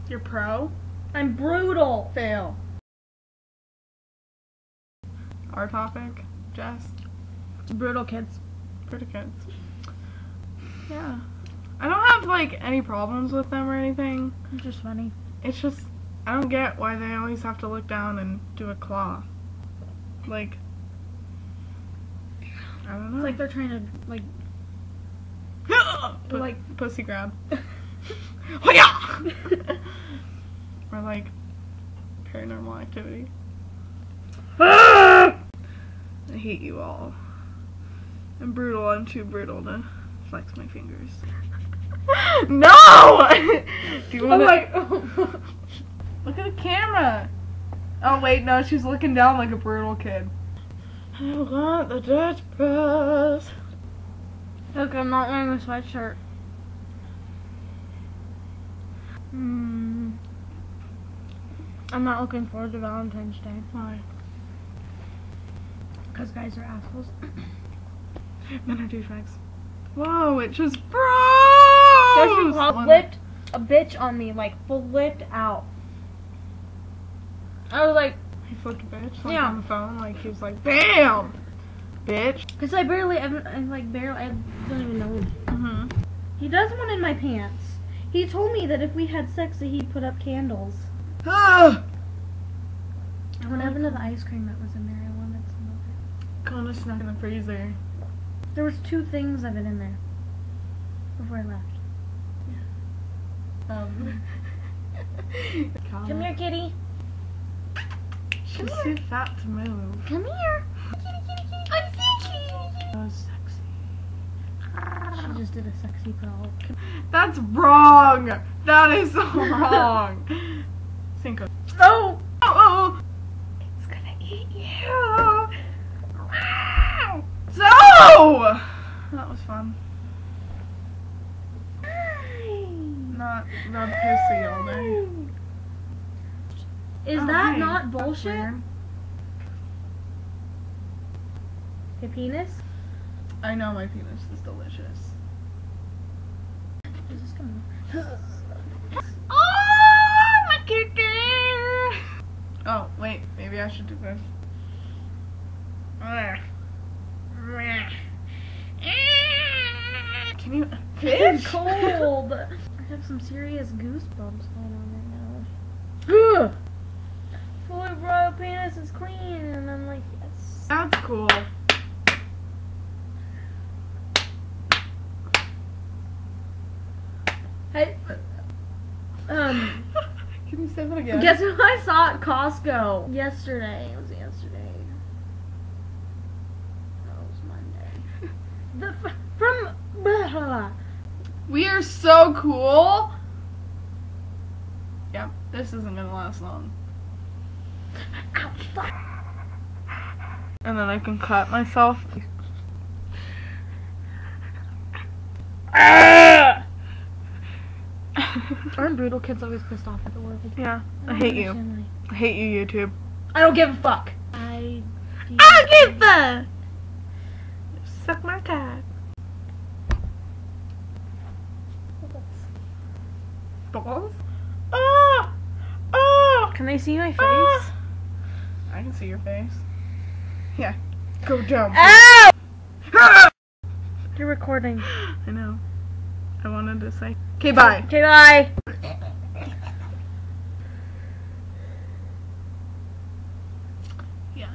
You're pro? I'm brutal. Fail. Our topic, Jess? Brutal kids. Pretty kids. Yeah. I don't have, like, any problems with them or anything. It's just funny. It's just, I don't get why they always have to look down and do a claw. Like, I don't know. It's like they're trying to, like... like, pussy grab. Or, like, paranormal activity. I hate you all. I'm brutal. I'm too brutal to flex my fingers. No! Do you want to... Look at the camera. Oh, wait, no, she's looking down like a brutal kid. I want the Dutch press. Look, I'm not wearing a sweatshirt. I'm not looking forward to Valentine's Day. Why? Because guys are assholes. Men are douchebags. Whoa, it just froze! Guess who flipped a bitch on me, like, flipped out. I was like... He flipped a bitch? Like, yeah. on the phone? Like, he was like, BAM! Bitch. Because I don't even know him. He does one in my pants. He told me that if we had sex that he'd put up candles. Ah! What happened to the ice cream that was in there? I wanted some of it. Kinda snuck in the freezer. There was 2 things of it in there before I left. Come here, kitty. She's too fat to move. Come here. Kitty, kitty, kitty. I'm sexy. That was sexy. She just did a sexy crawl. That's wrong! That is so wrong! Cinco. No! Oh! It's gonna eat you! So! That was fun. Not pissy all day. Is that not bullshit? Your penis? I know my penis is delicious. Is this coming? Oh, my kicker! Oh, wait, maybe I should do this. Can you fish? Cold. I have some serious goosebumps going on right now. Fully royal penis is clean, and I'm like, yes. That's cool. Hey, Can you say that again? guess who I saw at Costco yesterday? It was yesterday. That was Monday. From We are so cool. Yep, this isn't gonna last long. And then I can cut myself. Aren't brutal kids always pissed off at the world? Yeah, I hate you. I hate you, YouTube. I don't give a fuck. I don't give a. Suck my cock. Balls? Oh! Oh! Can they see my face? Oh! I can see your face. Yeah. Go jump. Ow! You're recording. I know. I wanted to say. Okay, bye. Okay, bye. Yeah.